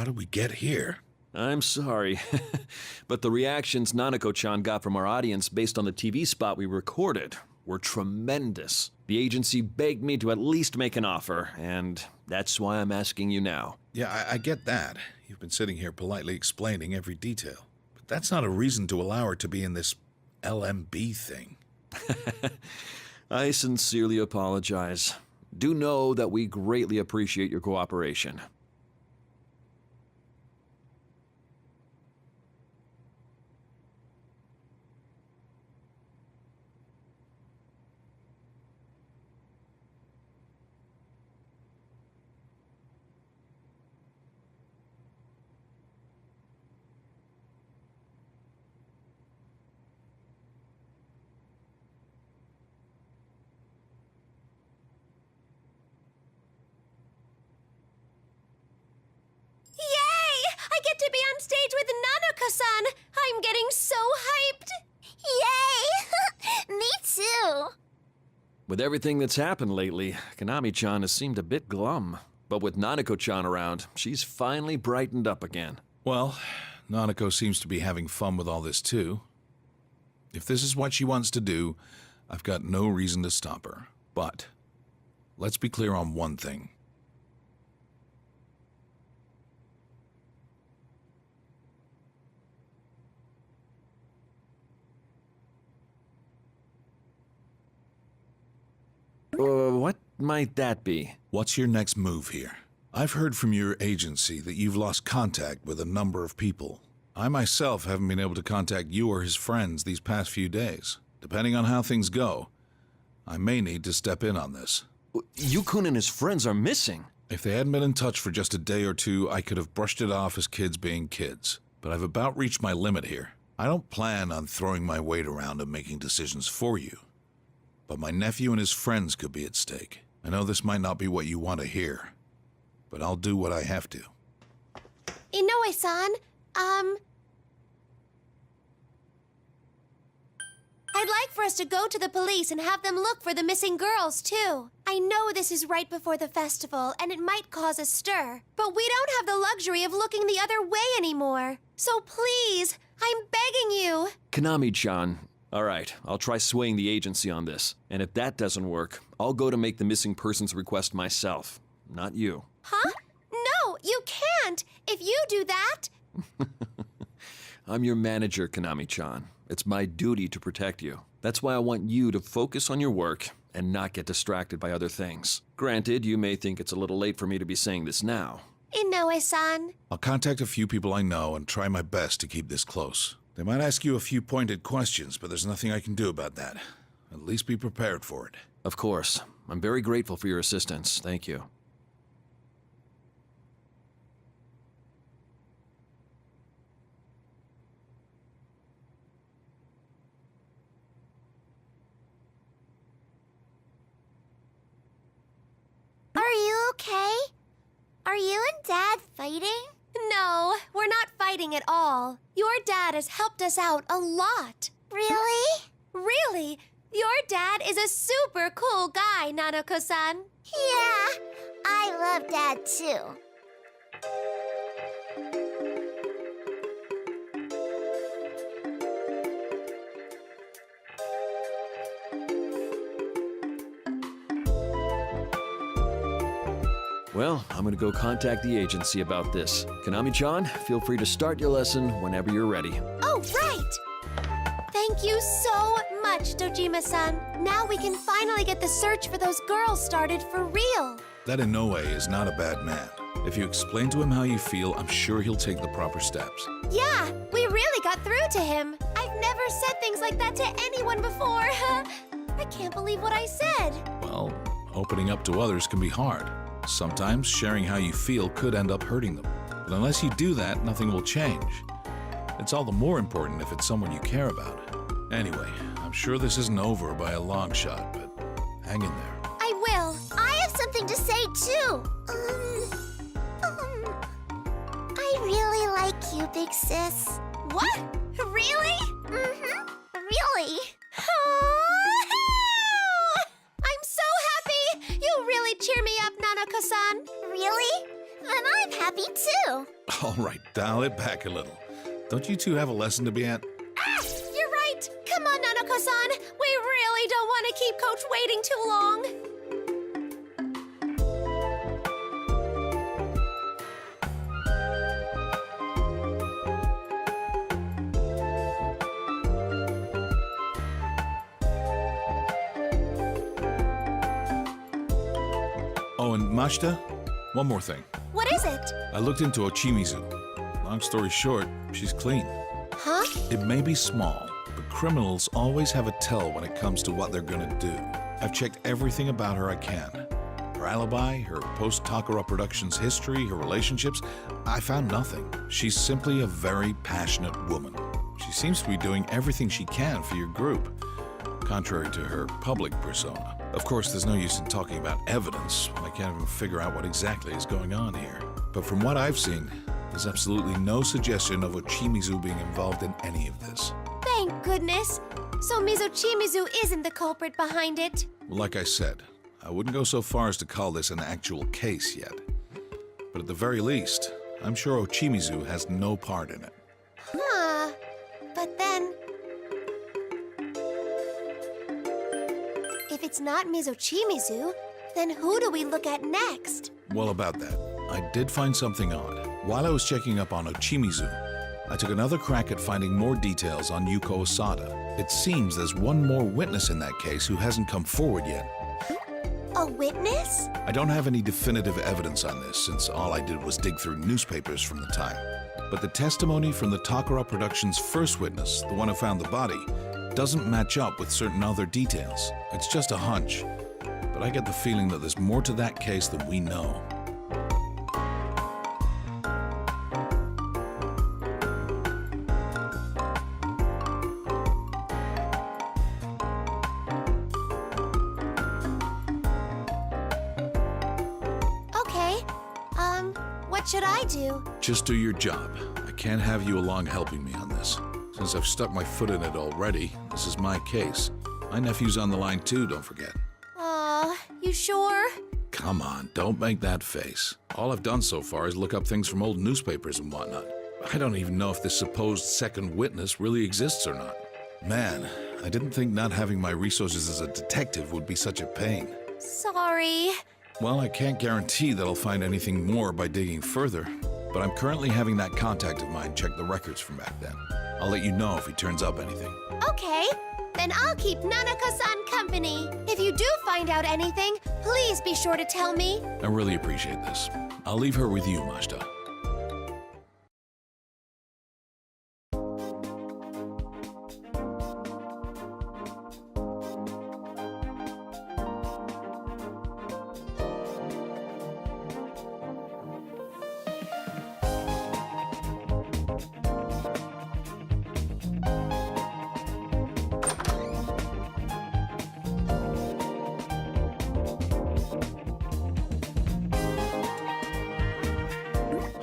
How did we get here? I'm sorry, but the reactions Nanako-chan got from our audience based on the TV spot we recorded were tremendous. The agency begged me to at least make an offer, and that's why I'm asking you now. Yeah, I get that. You've been sitting here politely explaining every detail. But that's not a reason to allow her to be in this LMB thing. I sincerely apologize. Do know that we greatly appreciate your cooperation. Stage with Nanako-san! I'm getting so hyped! Yay! Me too! With everything that's happened lately, Konami-chan has seemed a bit glum. But with Nanako-chan around, she's finally brightened up again. Well, Nanako seems to be having fun with all this too. If this is what she wants to do, I've got no reason to stop her. But let's be clear on one thing. What might that be? What's your next move here? I've heard from your agency that you've lost contact with a number of people. I myself haven't been able to contact you or his friends these past few days. Depending on how things go, I may need to step in on this. Yukun and his friends are missing. If they hadn't been in touch for just a day or two, I could have brushed it off as kids being kids. But I've about reached my limit here. I don't plan on throwing my weight around and making decisions for you. But my nephew and his friends could be at stake. I know this might not be what you want to hear, but I'll do what I have to. Inoue-san, I'd like for us to go to the police and have them look for the missing girls, too. I know this is right before the festival, and it might cause a stir, but we don't have the luxury of looking the other way anymore. So please, I'm begging you. Konami-chan. All right, I'll try swaying the agency on this. And if that doesn't work, I'll go to make the missing persons request myself, not you. Huh? No, you can't! If you do that... I'm your manager, Konami-chan. It's my duty to protect you. That's why I want you to focus on your work and not get distracted by other things. Granted, you may think it's a little late for me to be saying this now. Inoue-san. I'll contact a few people I know and try my best to keep this close. They might ask you a few pointed questions, but there's nothing I can do about that. At least be prepared for it. Of course. I'm very grateful for your assistance. Thank you. Are you okay? Are you and Dad fighting? No, we're not fighting at all. Your dad has helped us out a lot. Really? Really? Your dad is a super cool guy, Nanako-san. Yeah, I love Dad too. Well, I'm gonna go contact the agency about this. Konami-chan, feel free to start your lesson whenever you're ready. Oh, right! Thank you so much, Dojima-san. Now we can finally get the search for those girls started for real. That Inoue is not a bad man. If you explain to him how you feel, I'm sure he'll take the proper steps. Yeah, we really got through to him. I've never said things like that to anyone before. I can't believe what I said. Well, opening up to others can be hard. Sometimes sharing how you feel could end up hurting them. But unless you do that, nothing will change. It's all the more important if it's someone you care about. Anyway, I'm sure this isn't over by a long shot, but hang in there. I will. I have something to say too. I really like you, big sis. What? Really? Mm-hmm. Really. I'm so happy! You really cheer me up, Nanako-san. Really? Then I'm happy too. All right, dial it back a little. Don't you two have a lesson to be at? Ah, you're right. Come on, Nanako-san. We really don't want to keep Coach waiting too long. Oh, and Mashita, one more thing. What is it? I looked into Ochimizu. Long story short, she's clean. Huh? It may be small, but criminals always have a tell when it comes to what they're gonna do. I've checked everything about her I can. Her alibi, her post-Takara Productions history, her relationships, I found nothing. She's simply a very passionate woman. She seems to be doing everything she can for your group, contrary to her public persona. Of course, there's no use in talking about evidence when I can't even figure out what exactly is going on here. But from what I've seen, there's absolutely no suggestion of Ochimizu being involved in any of this. Thank goodness. So Mizochimizu isn't the culprit behind it. Well, like I said, I wouldn't go so far as to call this an actual case yet. But at the very least, I'm sure Ochimizu has no part in it. Huh. But then... if it's not Mizochimizu, then who do we look at next? Well, about that, I did find something odd. While I was checking up on Ochimizu, I took another crack at finding more details on Yuko Osada. It seems there's one more witness in that case who hasn't come forward yet. A witness? I don't have any definitive evidence on this, since all I did was dig through newspapers from the time. But the testimony from the Takara Productions' first witness, the one who found the body, doesn't match up with certain other details. It's just a hunch, but I get the feeling that there's more to that case than we know. Okay. What should I do? Just do your job. I can't have you along helping me on this. Since I've stuck my foot in it already, this is my case. My nephew's on the line too, don't forget. You sure? Come on, don't make that face. All I've done so far is look up things from old newspapers and whatnot. I don't even know if this supposed second witness really exists or not. Man, I didn't think not having my resources as a detective would be such a pain. Sorry. Well, I can't guarantee that I'll find anything more by digging further, but I'm currently having that contact of mine check the records from back then. I'll let you know if he turns up anything. Okay. Then I'll keep Nanako-san company. If you do find out anything, please be sure to tell me. I really appreciate this. I'll leave her with you, Mashita.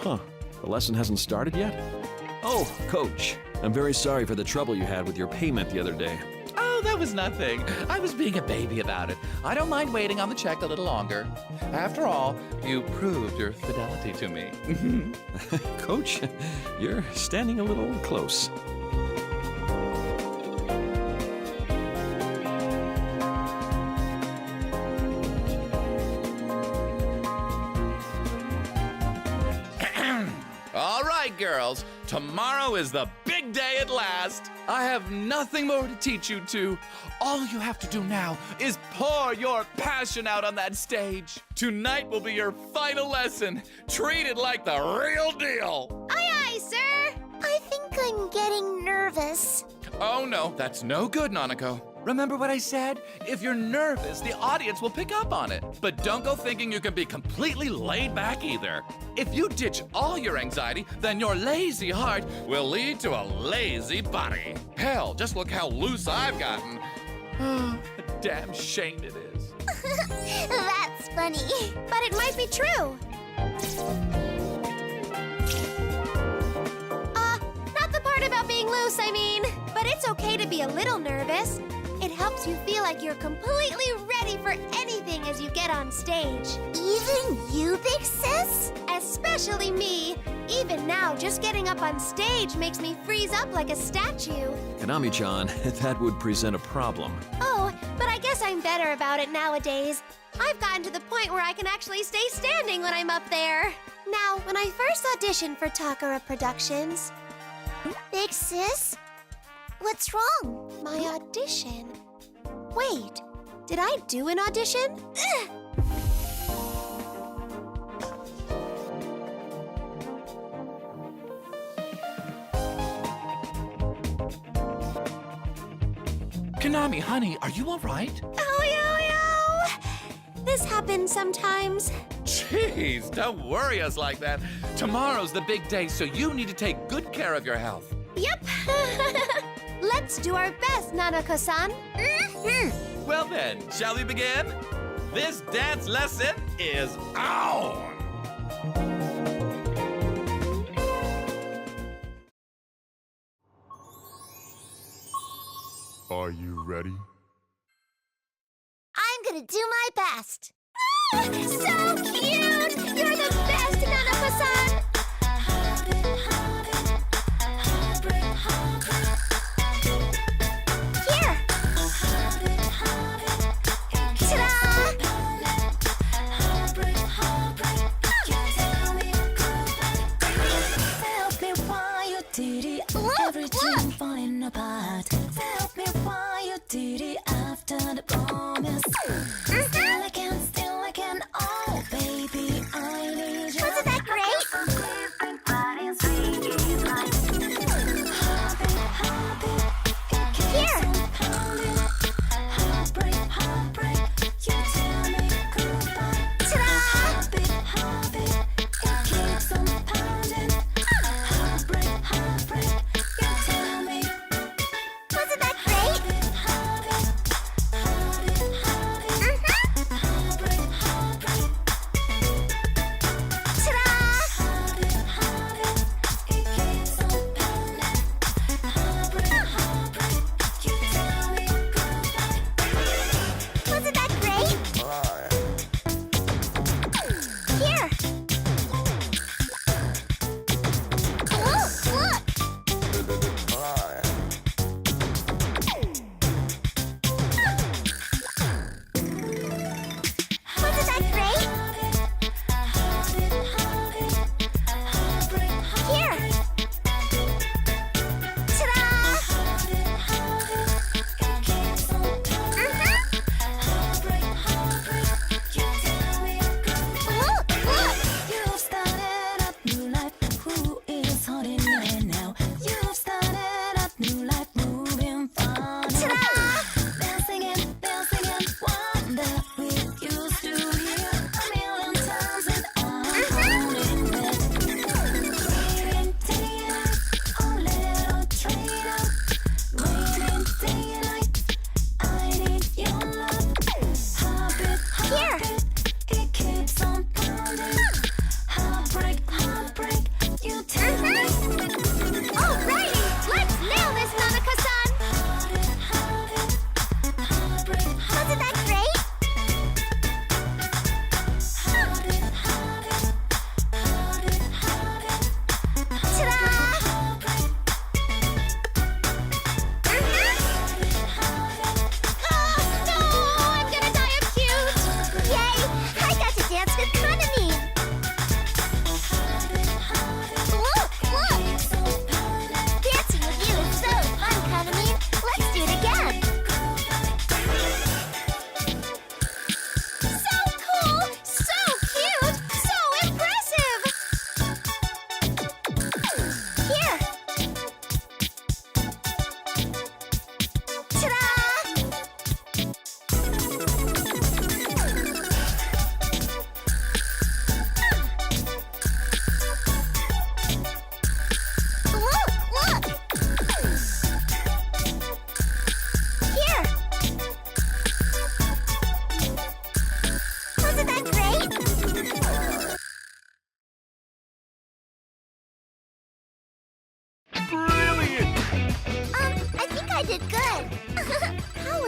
Huh. The lesson hasn't started yet? Oh, Coach. I'm very sorry for the trouble you had with your payment the other day. Oh, that was nothing. I was being a baby about it. I don't mind waiting on the check a little longer. After all, you proved your fidelity to me. Coach, you're standing a little close. All right, girls. Tomorrow is the big day at last. I have nothing more to teach you two. All you have to do now is pour your passion out on that stage. Tonight will be your final lesson. Treat it like the real deal. Aye, aye, sir. I think I'm getting nervous. Oh, no, that's no good, Nanako. Remember what I said? If you're nervous, the audience will pick up on it. But don't go thinking you can be completely laid back either. If you ditch all your anxiety, then your lazy heart will lead to a lazy body. Hell, just look how loose I've gotten. Oh, a damn shame it is. That's funny. But it might be true. Not the part about being loose, I mean. But it's okay to be a little nervous. It helps helps you feel like you're completely ready for anything as you get on stage. Even you, Big Sis? Especially me. Even now, just getting up on stage makes me freeze up like a statue. Konami-chan, that would present a problem. Oh, but I guess I'm better about it nowadays. I've gotten to the point where I can actually stay standing when I'm up there. Now, when I first auditioned for Takara Productions... Big Sis? What's wrong? My audition? Wait, did I do an audition? Ugh. Konami, honey, are you all right? This happens sometimes. Jeez, don't worry us like that. Tomorrow's the big day, so you need to take good care of your health. Yep. Let's do our best, Nanako-san. Well then, shall we begin? This dance lesson is on! Are you ready? I'm gonna do my best. So cute! You're the best, Nanako-san! Here! Ta-da! Tell me why you did it. Everything falling apart. Tell me why you did it after the promise. Still I can, oh baby, I need you. Wasn't that great? Here! Ta-da! Wasn't that great?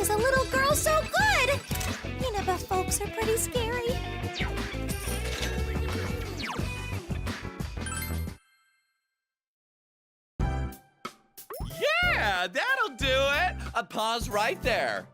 is a little girl so good? Nineveh folks are pretty scary. Yeah, that'll do it. Pause right there.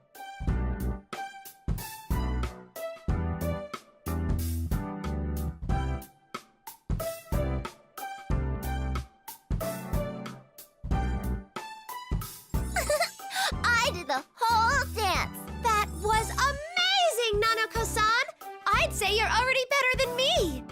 I did the whole dance. That was amazing, Nanako-san! I'd say you're already better than me!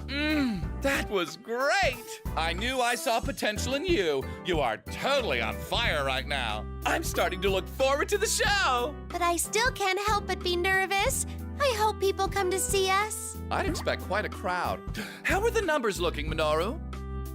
That was great. I knew I saw potential in you. You are totally on fire right now. I'm starting to look forward to the show. But I still can't help but be nervous. I hope people come to see us. I'd expect quite a crowd. How are the numbers looking, Minoru?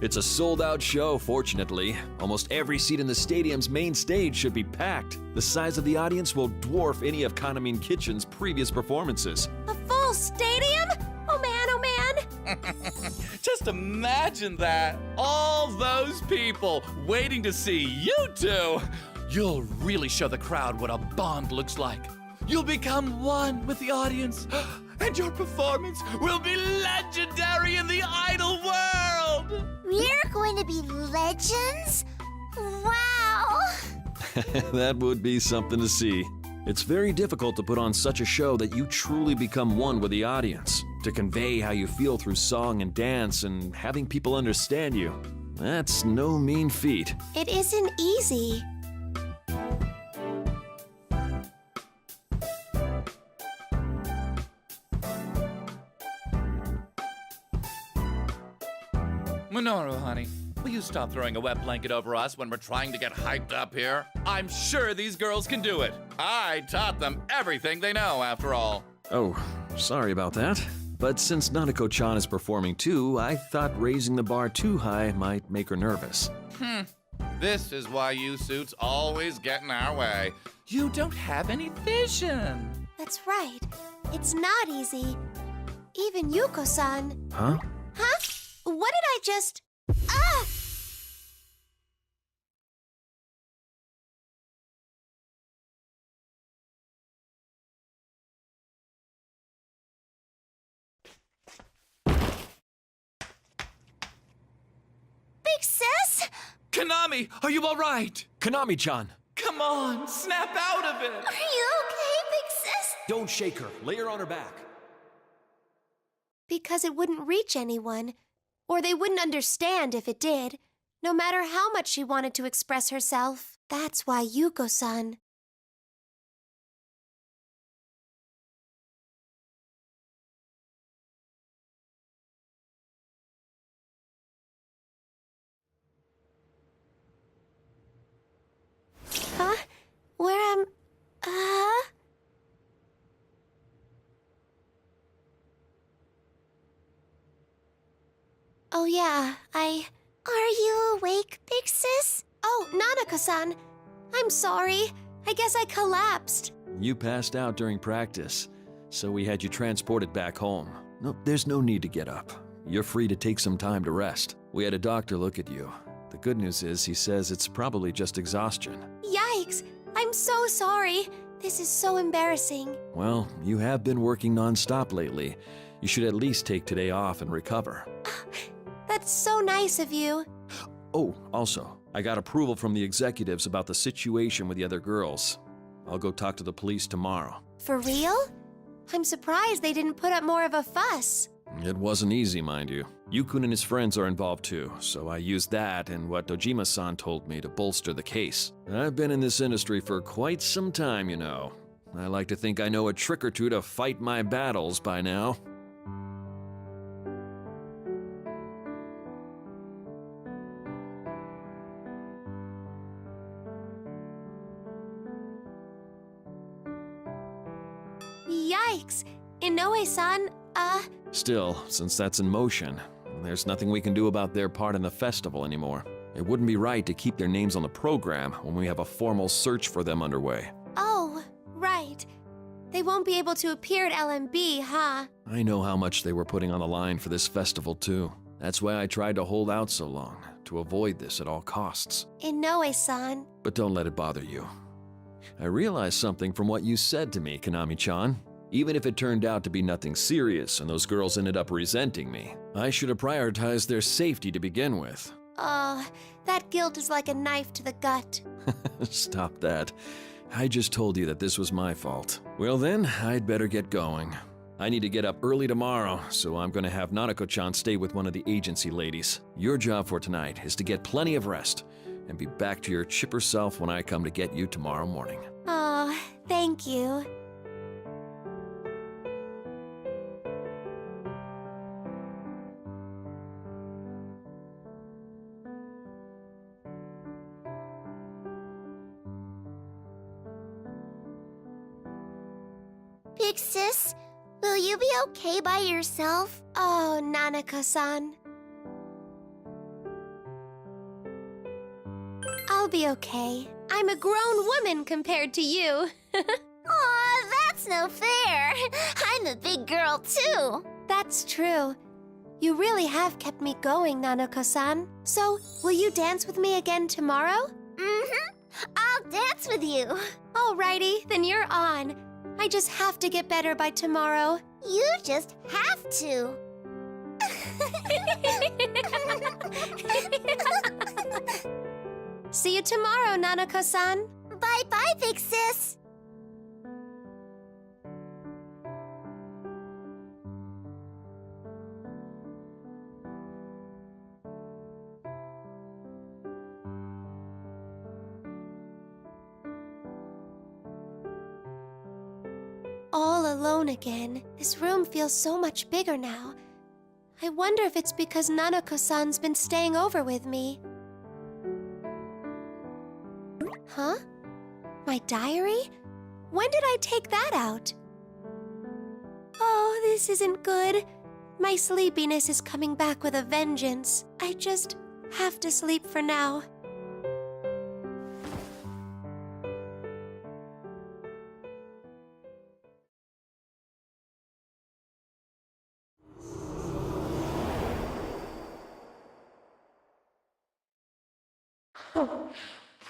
It's a sold-out show, fortunately. Almost every seat in the stadium's main stage should be packed. The size of the audience will dwarf any of Kanamin Kitchen's previous performances. A full stadium? Oh man, oh man! Just imagine that. All those people waiting to see you two. You'll really show the crowd what a bond looks like. You'll become one with the audience, and your performance will be legendary in the idol world. We're going to be legends? Wow! That would be something to see. It's very difficult to put on such a show that you truly become one with the audience, to convey how you feel through song and dance and having people understand you. That's no mean feat. It isn't easy. Minoru, honey, will you stop throwing a wet blanket over us when we're trying to get hyped up here? I'm sure these girls can do it. I taught them everything they know, after all. Oh, sorry about that. But since Nanako-chan is performing too, I thought raising the bar too high might make her nervous. This is why you suits always get in our way. You don't have any vision. That's right. It's not easy. Even Yuko-san. Huh? Huh? What did I just... Ah! Big sis? Konami, are you all right? Konami-chan! Come on, snap out of it. Are you okay, big sis? Don't shake her. Lay her on her back. Because it wouldn't reach anyone. Or they wouldn't understand if it did, no matter how much she wanted to express herself. That's why Yuko-san. Huh? Where am... Oh yeah, Are you awake, big sis? Oh, Nanako-san. I'm sorry. I guess I collapsed. You passed out during practice, so we had you transported back home. No, there's no need to get up. You're free to take some time to rest. We had a doctor look at you. The good news is he says it's probably just exhaustion. Yikes! I'm so sorry. This is so embarrassing. Well, you have been working non-stop lately. You should at least take today off and recover. That's so nice of you. Oh, also, I got approval from the executives about the situation with the other girls. I'll go talk to the police tomorrow. For real? I'm surprised they didn't put up more of a fuss. It wasn't easy, mind you. Yukun and his friends are involved too, so I used that and what Dojima-san told me to bolster the case. I've been in this industry for quite some time, you know. I like to think I know a trick or two to fight my battles by now. Yikes! Inoue-san, Still, since that's in motion, there's nothing we can do about their part in the festival anymore. It wouldn't be right to keep their names on the program when we have a formal search for them underway. oh, right. They won't be able to appear at LMB, huh? I know how much they were putting on the line for this festival too. That's why I tried to hold out so long, to avoid this at all costs. Inoue-san. But don't let it bother you. I realized something from what you said to me, Konami-chan. Even if it turned out to be nothing serious and those girls ended up resenting me, I should have prioritized their safety to begin with. Oh, that guilt is like a knife to the gut. Stop that. I just told you that this was my fault. Well then, I'd better get going. I need to get up early tomorrow, so I'm gonna have Nanako-chan stay with one of the agency ladies. Your job for tonight is to get plenty of rest and be back to your chipper self when I come to get you tomorrow morning. Oh, thank you. Big sis, will you be okay by yourself? Oh, Nanako-san. I'll be okay. I'm a grown woman compared to you. Aw, that's no fair. I'm a big girl, too. That's true. You really have kept me going, Nanako-san. So, will you dance with me again tomorrow? Mm-hmm. I'll dance with you. Alrighty, then you're on. I just have to get better by tomorrow. You just have to. See you tomorrow, Nanako-san. Bye-bye, big sis. All alone again. This room feels so much bigger now. I wonder if it's because Nanako-san's been staying over with me. Huh? My diary? When did I take that out? Oh, this isn't good. My sleepiness is coming back with a vengeance. I just have to sleep for now.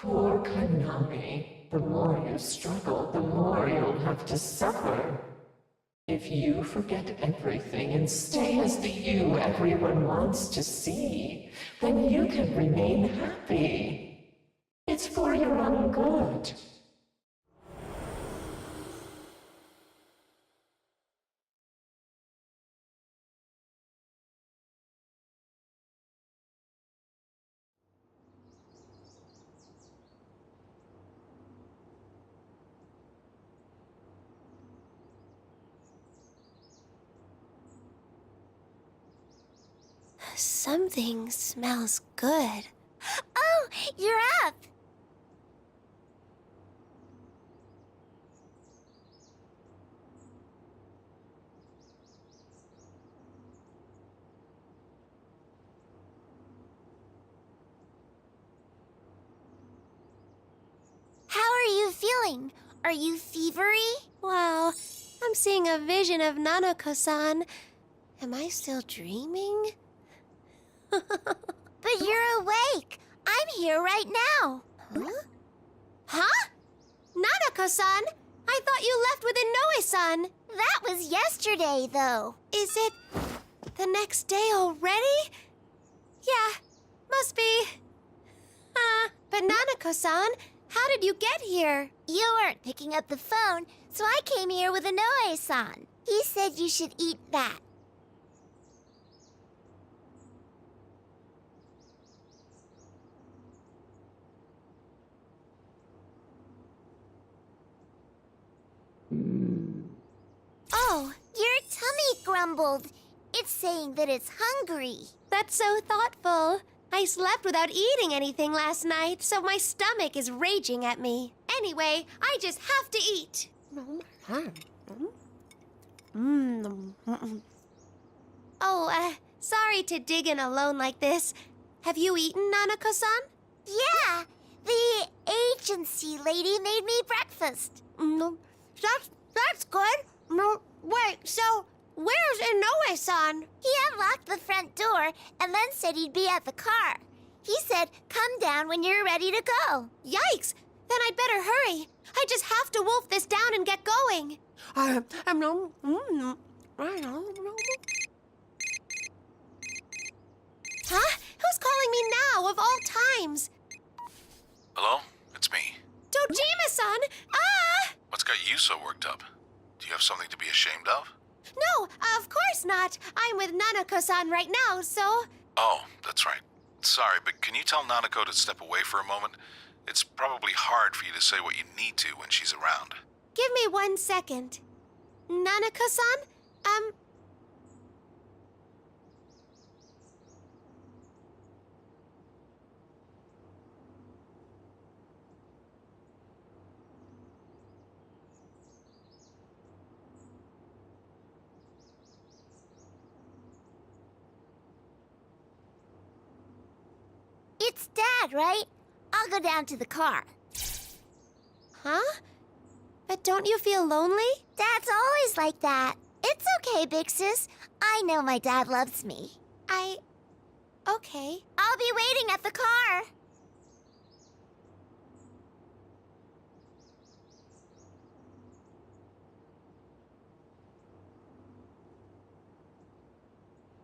Poor Konami. The more you struggle, the more you'll have to suffer. If you forget everything and stay as the you everyone wants to see, then you can remain happy. It's for your own good. Something smells good. Oh, you're up. How are you feeling? Are you fevery? Wow, I'm seeing a vision of Nanako-san. Am I still dreaming? But you're awake. I'm here right now. Huh? Huh? Nanako-san? I thought you left with Inoue-san. That was yesterday, though. Is it the next day already? Yeah, must be. But Nanako-san, how did you get here? You weren't picking up the phone, so I came here with Inoue-san. He said you should eat that. Oh, your tummy grumbled. It's saying that it's hungry. That's so thoughtful. I slept without eating anything last night, so my stomach is raging at me. Anyway, I just have to eat. Oh, sorry to dig in alone like this. Have you eaten, Nanako-san? Yeah, the agency lady made me breakfast. That's good. Wait, so where's Inoue-san? He unlocked the front door and then said he'd be at the car. He said, come down when you're ready to go. Yikes! Then I'd better hurry. I just have to wolf this down and get going. Huh? Who's calling me now, of all times? Hello? It's me. Dojima-san! Ah! What's got you so worked up? Do you have something to be ashamed of? No, of course not. I'm with Nanako-san right now, so... Oh, that's right. Sorry, but can you tell Nanako to step away for a moment? It's probably hard for you to say what you need to when she's around. Give me 1 second. Nanako-san? It's Dad, right? I'll go down to the car. Huh? But don't you feel lonely? Dad's always like that. It's okay, Big Sis. I know my dad loves me. Okay. I'll be waiting at the car.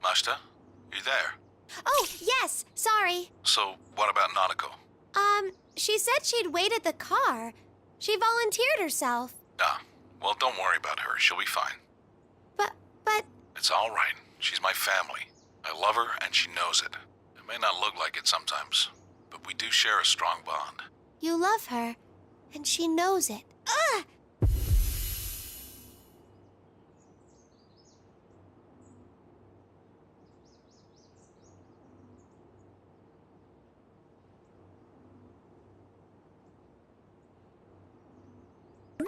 Mashita, you there? Oh, yes, sorry. So, what about Nanako? She said she'd wait at the car. She volunteered herself. Ah, well, don't worry about her. She'll be fine. But... It's all right. She's my family. I love her, and she knows it. It may not look like it sometimes, but we do share a strong bond. You love her, and she knows it. Ugh!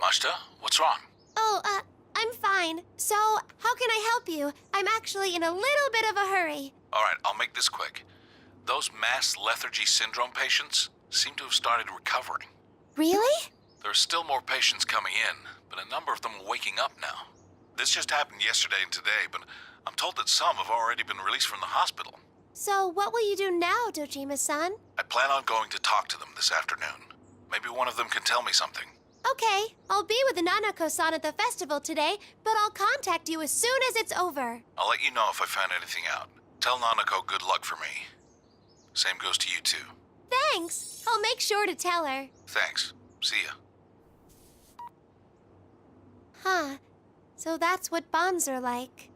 Mashita, what's wrong? Oh, I'm fine. So, how can I help you? I'm actually in a little bit of a hurry. All right, I'll make this quick. Those mass lethargy syndrome patients seem to have started recovering. Really? There are still more patients coming in, but a number of them are waking up now. This just happened yesterday and today, but I'm told that some have already been released from the hospital. So, what will you do now, Dojima-san? I plan on going to talk to them this afternoon. Maybe one of them can tell me something. Okay, I'll be with Nanako-san at the festival today, but I'll contact you as soon as it's over. I'll let you know if I find anything out. Tell Nanako good luck for me. Same goes to you, too. Thanks. I'll make sure to tell her. Thanks. See ya. Huh. So that's what bonds are like.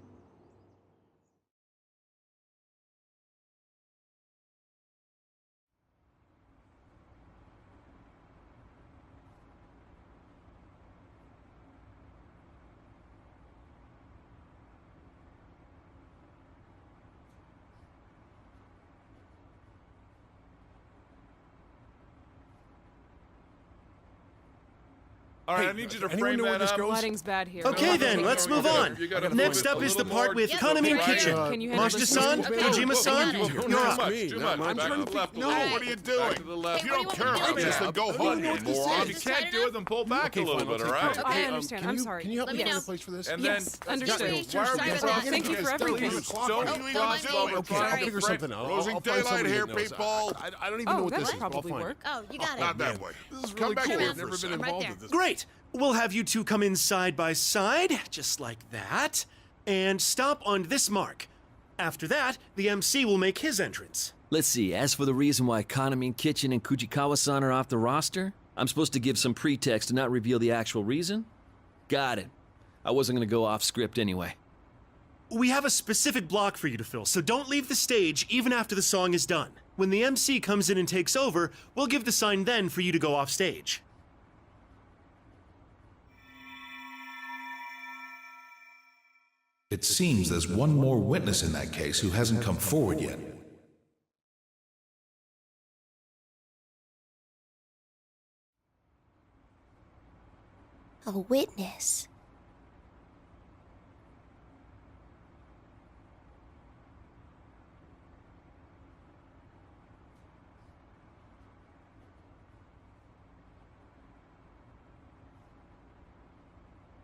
All right, I need you to frame that up. Lighting's bad here. Okay then, let's move on. Next up is the part with Kaname Kitchen. Can you handle this? Mashita-san, Dojima-san, you're up. Too much. I'm Back trying to to the left. no, Back what to are you the doing? left. If you don't care about this, then go home, you moron. If you can't do it, then pull back a little bit, all right? I understand. I'm sorry. Can you help me Yes. find a place for this? And Yes, then, understood. why are we Thank you for everything. Don't cross over. Okay, I'll figure something out. Losing I'll find daylight somebody here, that knows. people. I don't even know Oh, what that this would is, but I'll probably find work. it. Oh, you got Not it. that way. This is Come really back cool. here. I've never been Right involved there. with this. Great! We'll have you two come in side by side, just like that, and stop on this mark. After that, the MC will make his entrance. Let's see, as for the reason why Kaname Kitchen and Kujikawa-san are off the roster, I'm supposed to give some pretext and not reveal the actual reason? Got it. I wasn't gonna go off script anyway. We have a specific block for you to fill, so don't leave the stage even after the song is done. When the MC comes in and takes over, we'll give the sign then for you to go off stage. It seems there's one more witness in that case who hasn't come forward yet. A witness.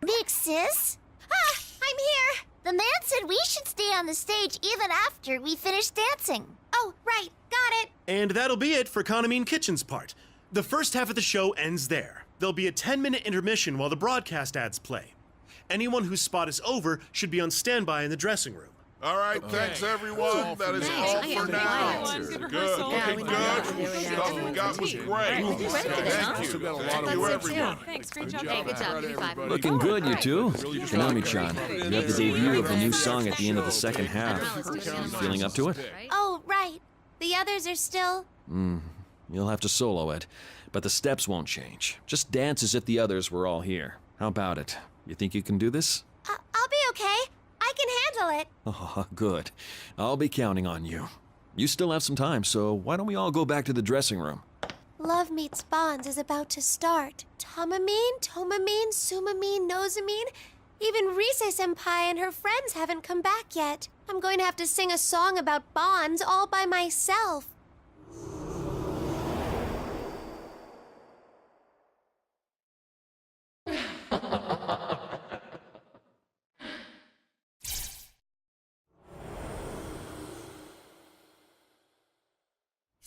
Big Sis? Ah, I'm here! The man said we should stay on the stage even after we finish dancing. Oh, right, got it. And that'll be it for Kaname Kitchen's part. The first half of the show ends there. There'll be a 10-minute intermission while the broadcast ads play. Anyone whose spot is over should be on standby in the dressing room. All right, thanks everyone. That is all for now. Good Good, looking good. Stuff we got was great. Thank you. Thank you, everyone. Thanks, great job. Looking good, you two. Konami-chan, you have the debut of the new song at the end of the second half. You feeling up to it? Oh, right. The others are still... You'll have to solo it, but the steps won't change. Just dance as if the others were all here. How about it? You think you can do this? I'll be okay. I can handle it. Oh, good. I'll be counting on you. You still have some time, so why don't we all go back to the dressing room? Love Meets Bonds is about to start. Tomamine, Tomamine, Sumamine, Nosamine. Even Rise-senpai and her friends haven't come back yet. I'm going to have to sing a song about bonds all by myself.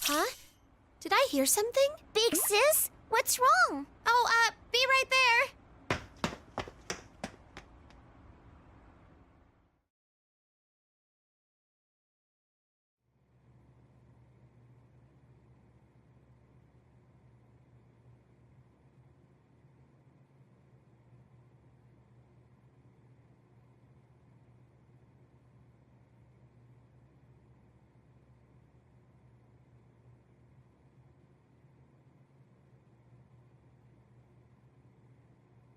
Huh? Did I hear something? Big sis, what's wrong? Oh, be right there.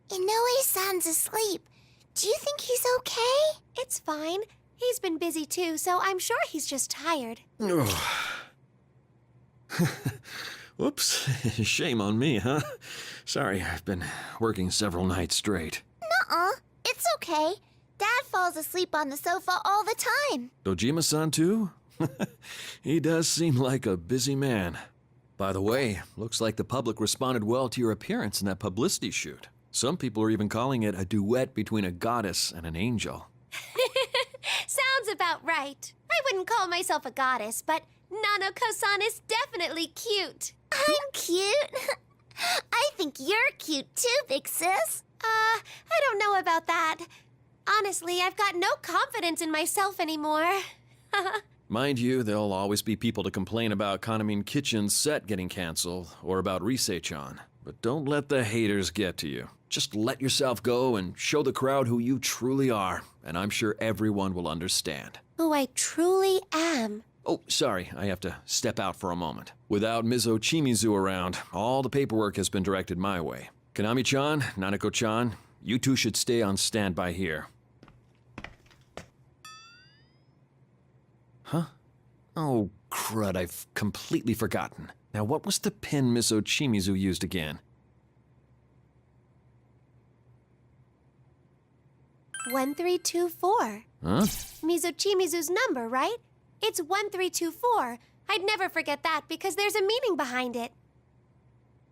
Inoue-san's asleep. Do you think he's okay? It's fine. He's been busy too, so I'm sure he's just tired. Whoops. Shame on me, huh? Sorry, I've been working several nights straight. Nuh-uh. It's okay. Dad falls asleep on the sofa all the time. Dojima-san too? He does seem like a busy man. By the way, looks like the public responded well to your appearance in that publicity shoot. Some people are even calling it a duet between a goddess and an angel. Sounds about right. I wouldn't call myself a goddess, but Nanako-san is definitely cute. I'm cute. I think you're cute too, big sis. I don't know about that. Honestly, I've got no confidence in myself anymore. Mind you, there'll always be people to complain about Kanamine Kitchen's set getting canceled, or about Rise-chan. But don't let the haters get to you. Just let yourself go and show the crowd who you truly are, and I'm sure everyone will understand. Who I truly am. Oh, sorry, I have to step out for a moment. Without Mizo Chimizu around, all the paperwork has been directed my way. Konami-chan, Nanako-chan, you two should stay on standby here. Huh? Oh, crud, I've completely forgotten. Now, what was the pin Mizo Chimizu used again? 1324. Huh? Mizuchimizu's number, right? It's 1324. I'd never forget that because there's a meaning behind it.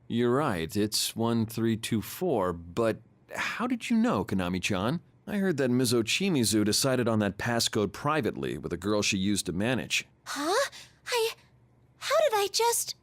You're right, it's 1324, but how did you know, Konami-chan? I heard that Mizo Chimizu decided on that passcode privately with a girl she used to manage. Huh? How did I just...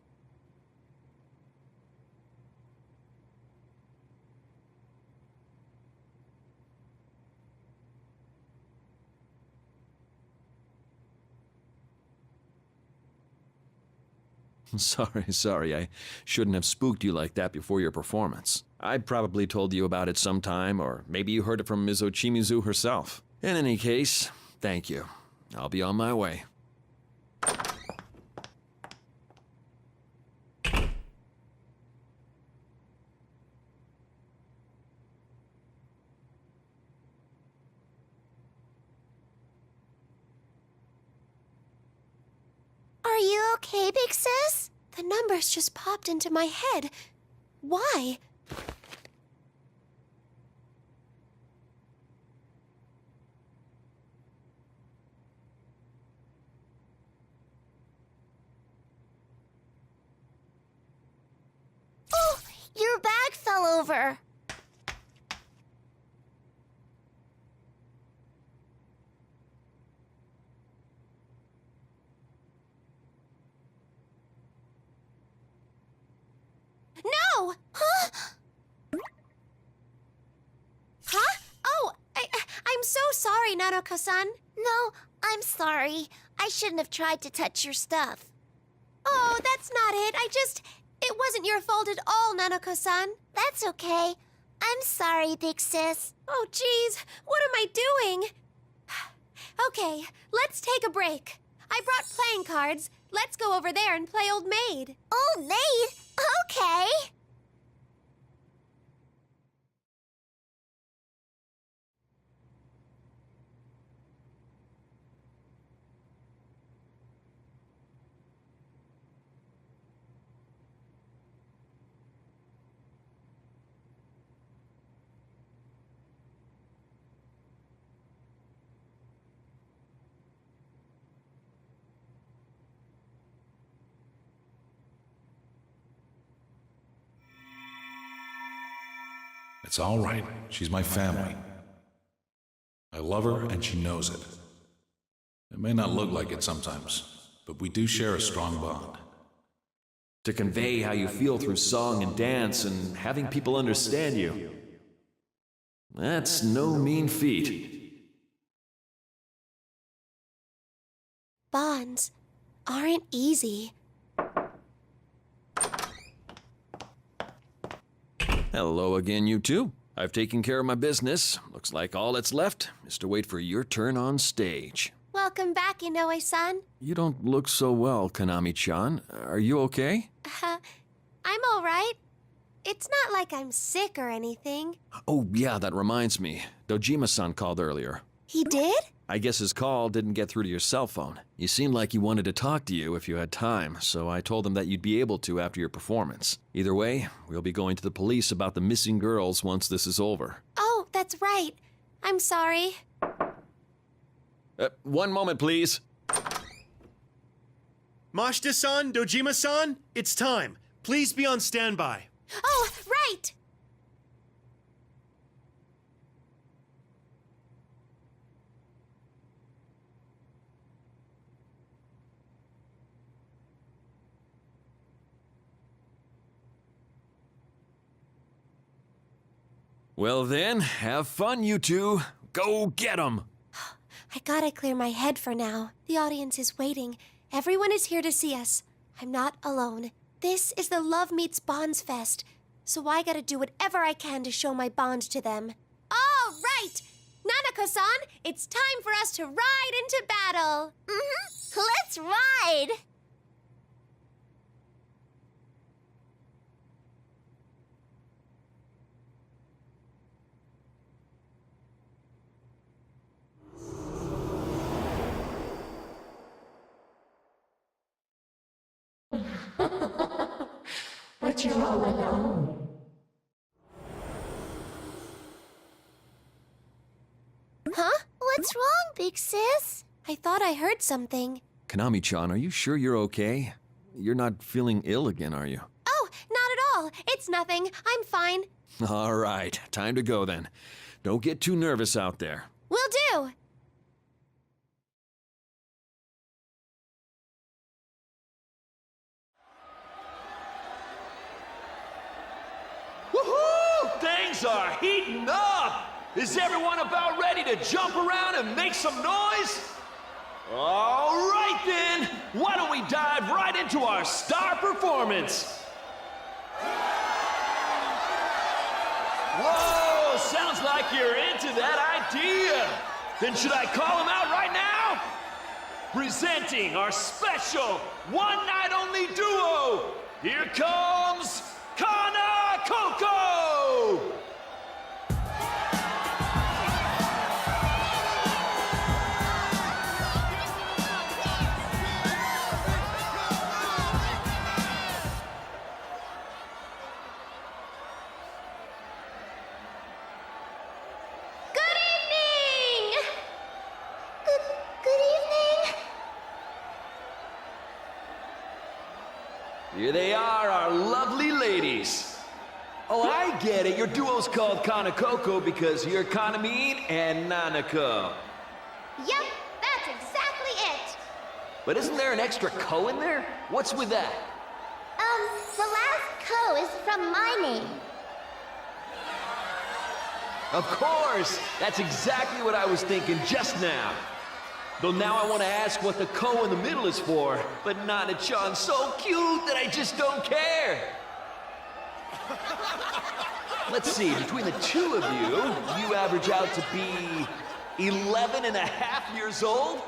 Sorry, I shouldn't have spooked you like that before your performance. I probably told you about it sometime, or maybe you heard it from Mizo Chimizu herself. In any case, thank you. I'll be on my way. Are you okay, big sis? The numbers just popped into my head. Why? Oh, your bag fell over. I'm so sorry, Nanako-san. No, I'm sorry. I shouldn't have tried to touch your stuff. Oh, that's not it. It wasn't your fault at all, Nanako-san. That's okay. I'm sorry, big sis. Oh, geez, what am I doing? Okay, let's take a break. I brought playing cards. Let's go over there and play Old Maid. Old Maid? Okay. It's all right. She's my family. I love her, and she knows it. It may not look like it sometimes, but we do share a strong bond. To convey how you feel through song and dance and having people understand you. That's no mean feat. Bonds aren't easy. Hello again, you two. I've taken care of my business. Looks like all that's left is to wait for your turn on stage. Welcome back, Inoue-san. You don't look so well, Konami-chan. Are you okay? I'm all right. It's not like I'm sick or anything. Oh, yeah, that reminds me. Dojima-san called earlier. He did? I guess his call didn't get through to your cell phone. He seemed like he wanted to talk to you if you had time, so I told him that you'd be able to after your performance. Either way, we'll be going to the police about the missing girls once this is over. Oh, that's right. I'm sorry. One moment, please. Mashita-san, Dojima-san, it's time. Please be on standby. Oh, right! Well then, have fun, you two. Go get 'em! I gotta clear my head for now. The audience is waiting. Everyone is here to see us. I'm not alone. This is the Love Meets Bonds Fest, so I gotta do whatever I can to show my bond to them. All right! Nanako-san, it's time for us to ride into battle! Let's ride! But you're all alone. Huh? What's wrong, big sis? I thought I heard something. Konami-chan, are you sure you're okay? You're not feeling ill again, are you? Oh, not at all. It's nothing. I'm fine. All right, time to go then. Don't get too nervous out there. Will do. Woohoo! Things are heating up! Is everyone about ready to jump around and make some noise? All right then, why don't we dive right into our star performance? Whoa, sounds like you're into that idea. Then should I call them out right now? Presenting our special one-night-only duo, here comes Kana Coco! Here they are, our lovely ladies. Oh, I get it. Your duo's called Kana Coco because you're Kanamine and Nanako. Yep, that's exactly it. But isn't there an extra ko in there? What's with that? The last ko is from my name. Of course! That's exactly what I was thinking just now. Though now I want to ask what the ko in the middle is for, but Nana-chan's so cute that I just don't care. Let's see, between the two of you, you average out to be 11 and a half years old?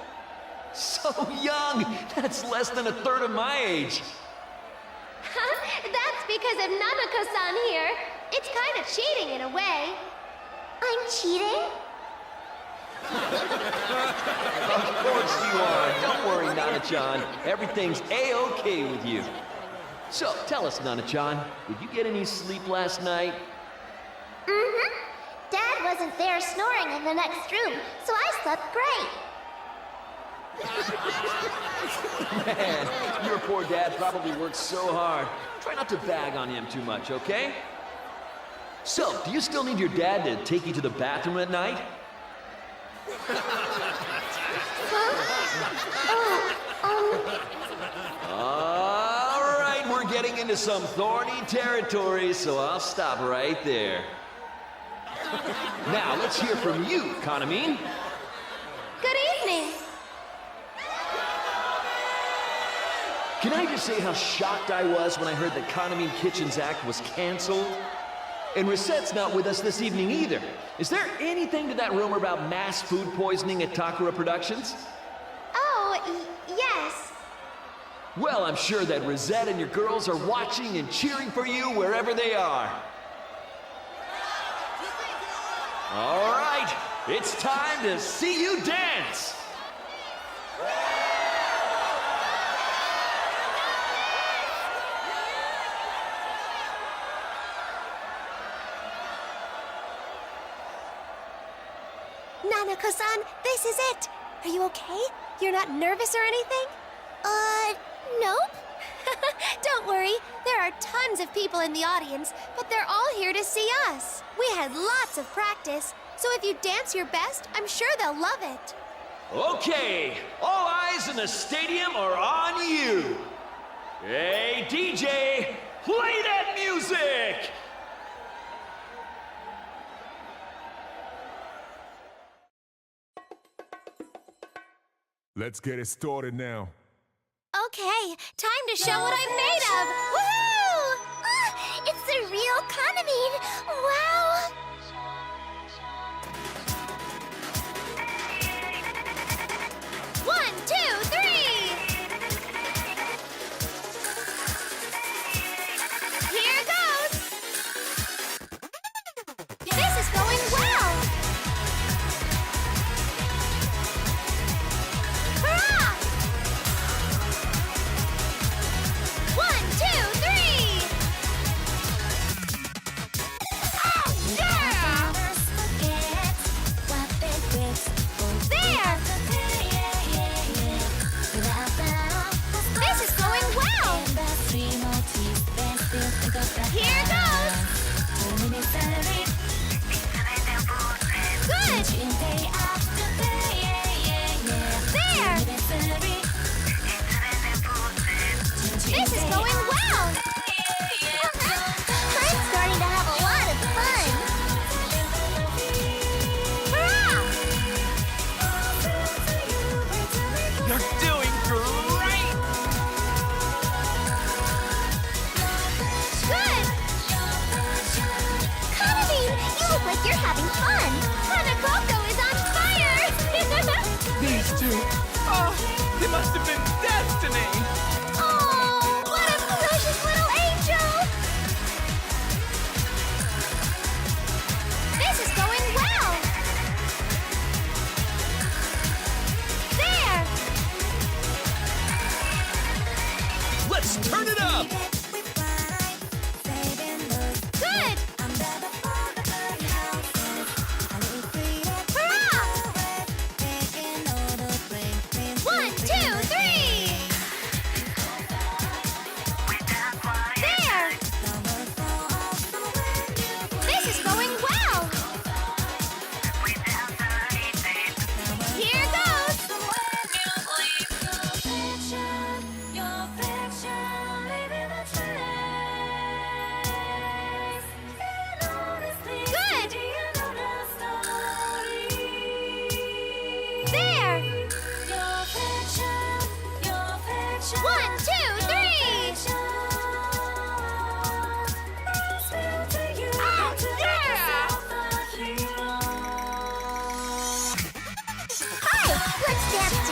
So young! That's less than a third of my age. That's because of Nanako-san here. It's kind of cheating in a way. I'm cheating? Of course you are. Don't worry, Nana-chan. Everything's A-okay with you. So, tell us, Nana-chan, did you get any sleep last night? Mm-hmm. Dad wasn't there snoring in the next room, so I slept great. Man, your poor dad probably worked so hard. Try not to bag on him too much, okay? So, do you still need your dad to take you to the bathroom at night? All right, we're getting into some thorny territory, so I'll stop right there. Now, let's hear from you, Kanamine. Good evening. Can I just say how shocked I was when I heard that Kanamine Kitchen's act was canceled? And Risette's not with us this evening either. Is there anything to that rumor about mass food poisoning at Takara Productions? Oh, yes. Well, I'm sure that Risette and your girls are watching and cheering for you wherever they are. All right, it's time to see you dance. Nanako-san, this is it. Are you okay? You're not nervous or anything? Nope. Don't worry. There are tons of people in the audience, but they're all here to see us. We had lots of practice, so if you dance your best, I'm sure they'll love it. Okay, all eyes in the stadium are on you. Hey, DJ, play that music! Let's get it started now. Okay, time to show what I'm made of. Woohoo! It's the real Kanamine! Wow! One, two, three! Here goes! This is going well! Hurrah! One, two, three! Oh, yeah! There! This is going well! Here goes! Good! There! This is going well! I'm starting to have a lot of fun. Hurrah! You're doing great! Good! Kanamine, you look like you're having fun! Hanakoko is on fire! These two, oh, they must have been destiny! Oh, what a precious little angel! This is going well! There! Let's turn it up! Good! Hurrah! One, two, three!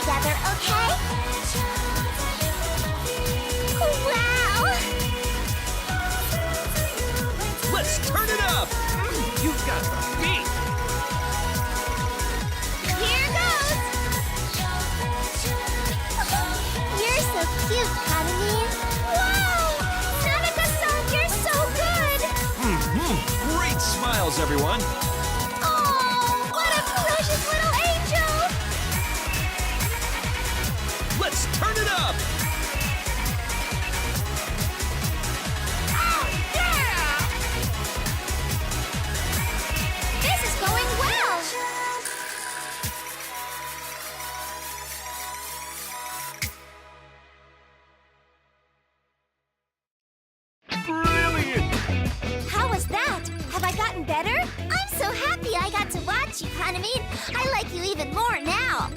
together, okay? Wow! Let's turn it up! You've got the beat. Here goes! You're so cute, Kaname. Wow! Nanaka-san, you're so good! Great smiles, everyone. Oh, what a precious little angel! Let's turn it up! Oh, yeah! This is going well! Brilliant! How was that? Have I gotten better? I'm so happy I got to watch you, Kaname. I like you even more now.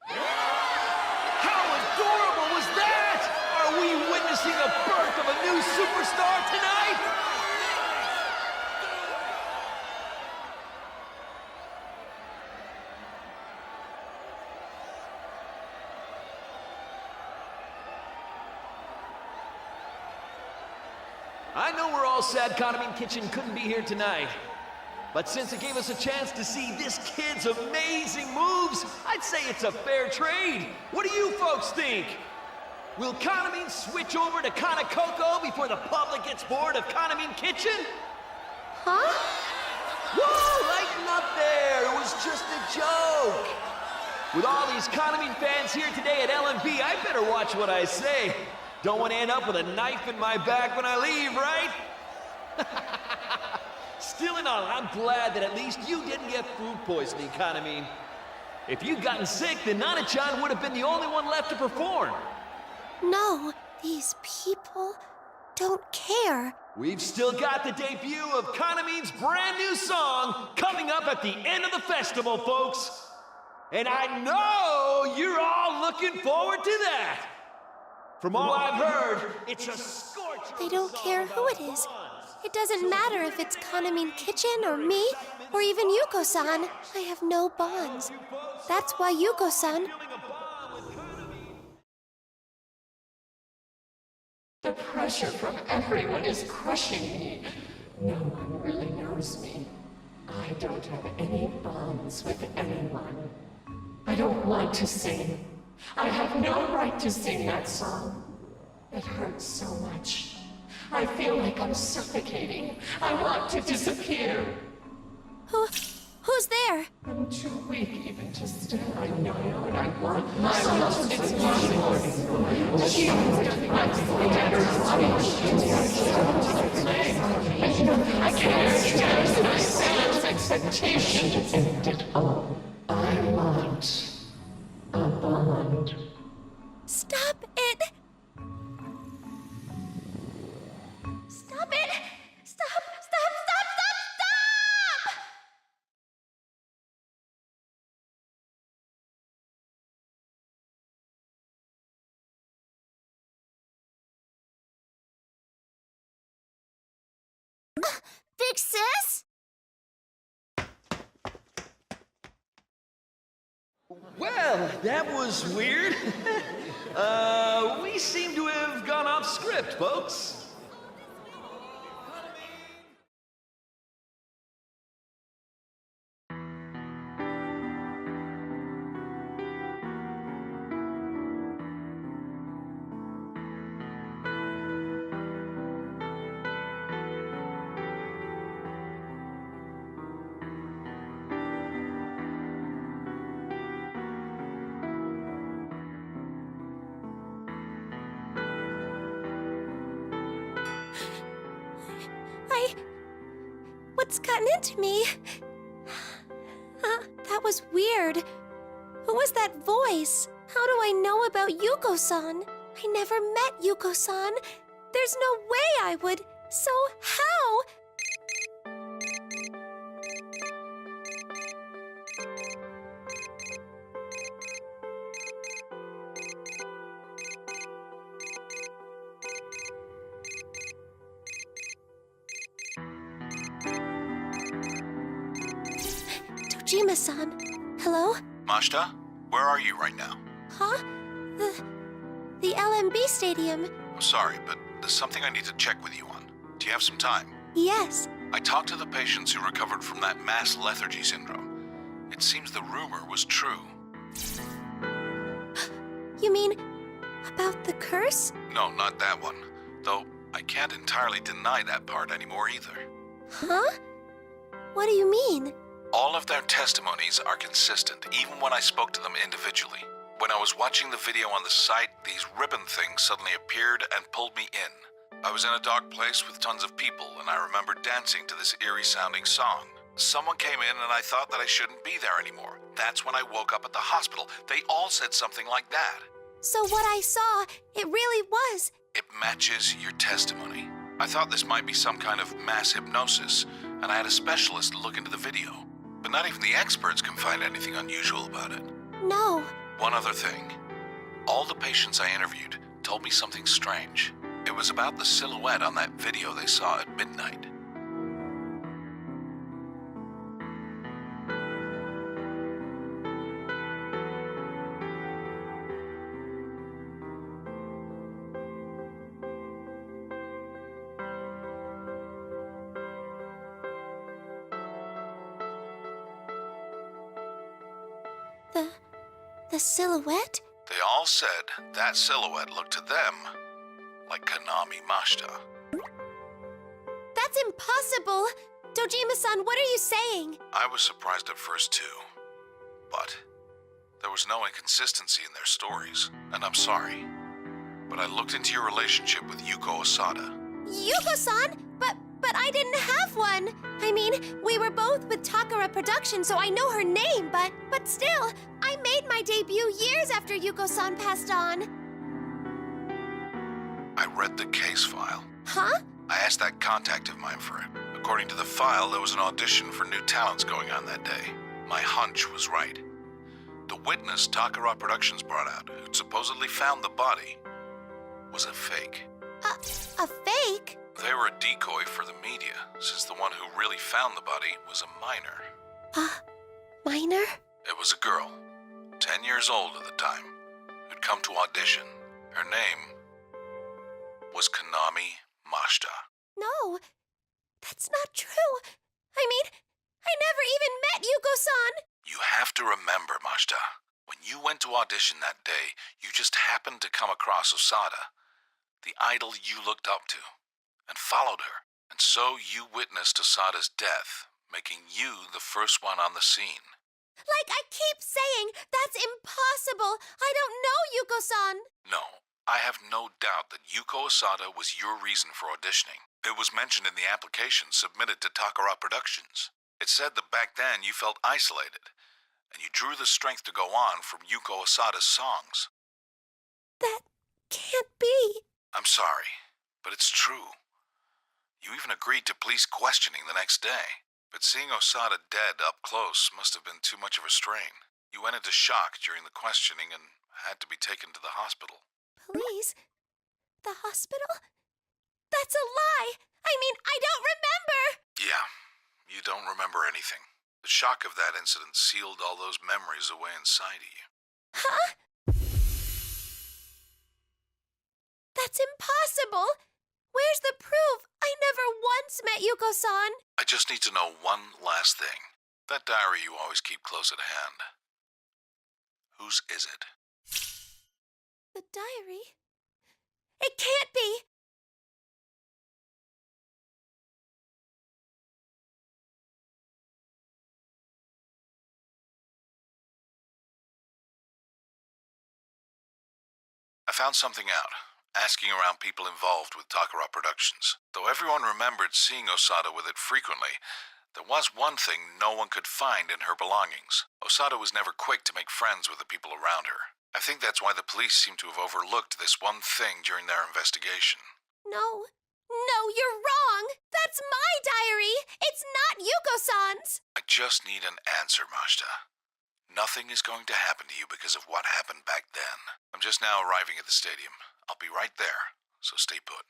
How adorable was that? Are we witnessing the birth of a new superstar tonight? I know we're all sad Kaname Kitchen couldn't be here tonight. But since it gave us a chance to see this kid's amazing moves, I'd say it's a fair trade. What do you folks think? Will Kaname switch over to Kana Coco before the public gets bored of Kaname Kitchen? Huh? Whoa, lighten up there. It was just a joke. With all these Kaname fans here today at LMB, I better watch what I say. Don't want to end up with a knife in my back when I leave, right? Still in all, I'm glad that at least you didn't get food poisoning, Kaname. If you'd gotten sick, then Nana-chan would have been the only one left to perform. No, these people don't care. We've still got the debut of Kaname's brand new song coming up at the end of the festival, folks. And I know you're all looking forward to that. From all I've heard, it's a scorcher. They don't care who it is. It doesn't matter if it's Kaname Kitchen or me, or even Yuko-san. I have no bonds. That's why Yuko-san... The pressure from everyone is crushing me. No one really knows me. I don't have any bonds with anyone. I don't want to sing. I have no right to sing that song. It hurts so much. I feel like I'm suffocating. I want to disappear. Who's there? I'm too weak even to stand. I know what I want. My love is possible. I can't stand myself expectation to end it all. I want a bond. Stop it! Stop it! Stop! Stop! Stop! Stop! Stop! Big sis? Well, that was weird. We seem to have gone off script, folks. What's gotten into me? That was weird. Who was that voice? How do I know about Yuko-san? I never met Yuko-san. There's no way I would. So how? Dojima-san. Hello? Mashta, where are you right now? Huh? The LMB Stadium. I'm sorry, but there's something I need to check with you on. Do you have some time? Yes. I talked to the patients who recovered from that mass lethargy syndrome. It seems the rumor was true. You mean about the curse? No, not that one. Though I can't entirely deny that part anymore either. Huh? What do you mean? All of their testimonies are consistent, even when I spoke to them individually. When I was watching the video on the site, these ribbon things suddenly appeared and pulled me in. I was in a dark place with tons of people, and I remember dancing to this eerie-sounding song. Someone came in and I thought that I shouldn't be there anymore. That's when I woke up at the hospital. They all said something like that. So what I saw, it really was. It matches your testimony. I thought this might be some kind of mass hypnosis, and I had a specialist look into the video. But not even the experts can find anything unusual about it. No. One other thing. All the patients I interviewed told me something strange. It was about the silhouette on that video they saw at midnight. The silhouette? They all said that silhouette looked to them like Konami Mashta. That's impossible! Dojima-san, what are you saying? I was surprised at first too, but there was no inconsistency in their stories, and I'm sorry. But I looked into your relationship with Yuko Osada. Yuko-san? But I didn't have one! I mean, we were both with Takara Productions, so I know her name, but still, I made my debut years after Yuko-san passed on. I read the case file. Huh? I asked that contact of mine for it. According to the file, there was an audition for new talents going on that day. My hunch was right. The witness Takara Productions brought out, who'd supposedly found the body, was a fake. A fake? They were a decoy for the media, since the one who really found the body was a minor. Minor? It was a girl, 10 years old at the time, who'd come to audition. Her name was Konami Mashta. No, that's not true. I mean, I never even met Yuko-san. You have to remember, Mashta, when you went to audition that day, you just happened to come across Osada, the idol you looked up to, and followed her. And so you witnessed Osada's death, making you the first one on the scene. Like I keep saying, that's impossible. I don't know Yuko-san. No, I have no doubt that Yuko Osada was your reason for auditioning. It was mentioned in the application submitted to Takara Productions. It said that back then you felt isolated, and you drew the strength to go on from Yuko Osada's songs. That can't be. I'm sorry, but it's true. You even agreed to police questioning the next day. But seeing Osada dead up close must have been too much of a strain. You went into shock during the questioning and had to be taken to the hospital. Police? The hospital? That's a lie! I mean, I don't remember! Yeah, you don't remember anything. The shock of that incident sealed all those memories away inside of you. Huh? That's impossible! Where's the proof? I never once met Yuko-san. I just need to know one last thing. That diary you always keep close at hand. Whose is it? The diary? It can't be! I found something out. Asking around people involved with Takara Productions. Though everyone remembered seeing Osada with it frequently, there was one thing no one could find in her belongings. Osada was never quick to make friends with the people around her. I think that's why the police seem to have overlooked this one thing during their investigation. No, you're wrong! That's my diary! It's not Yuko-san's! I just need an answer, Mashta. Nothing is going to happen to you because of what happened back then. I'm just now arriving at the stadium. I'll be right there, so stay put.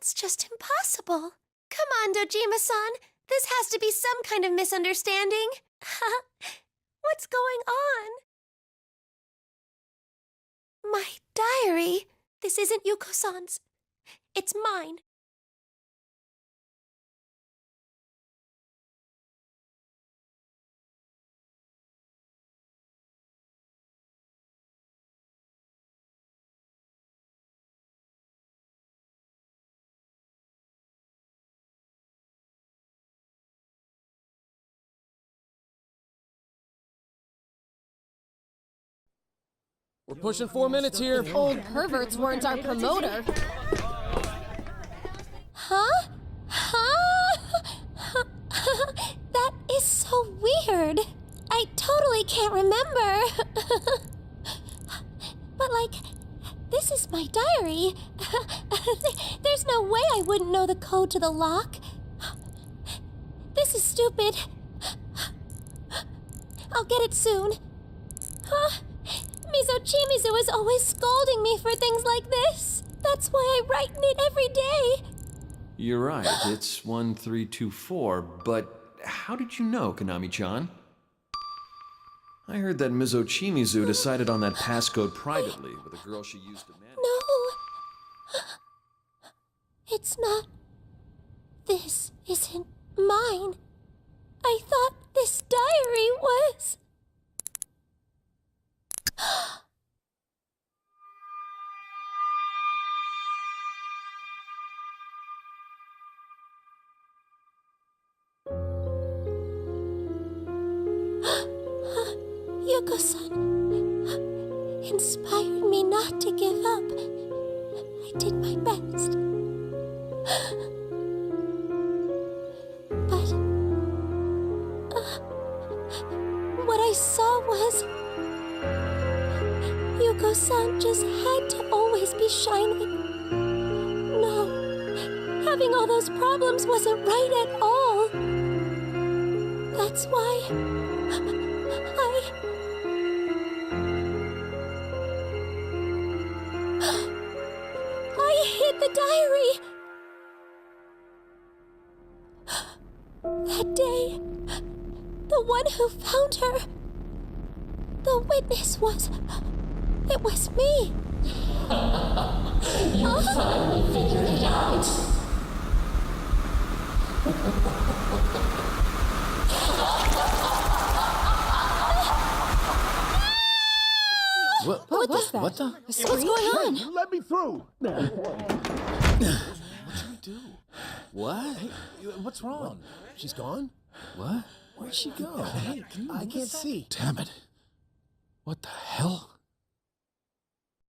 That's just impossible. Come on, Dojima-san. This has to be some kind of misunderstanding. What's going on? My diary. This isn't Yuko-san's. It's mine. We're pushing 4 minutes here. Old perverts weren't our promoter. Huh? That is so weird. I totally can't remember. But, like, this is my diary. There's no way I wouldn't know the code to the lock. This is stupid. I'll get it soon. Mizochimizu is always scolding me for things like this. That's why I write in it every day. You're right, it's 1324, but how did you know, Konami-chan? I heard that Mizochimizu decided on that passcode privately with a girl she used to manage. No. It's not. This isn't mine. I thought this diary was. Yuko-san inspired me not to give up. I did my best. But what I saw was Yuko-san just had to always be shining. No, having all those problems wasn't right at all. That's why I hid the diary. That day, the one who found her, the witness was... it was me. You finally figured it out. What was that? What the? What's going on? Let me through. What should we do? What? Hey, what's wrong? She's gone? What? Where'd she go? Hey, I can't see. Damn it. What the hell?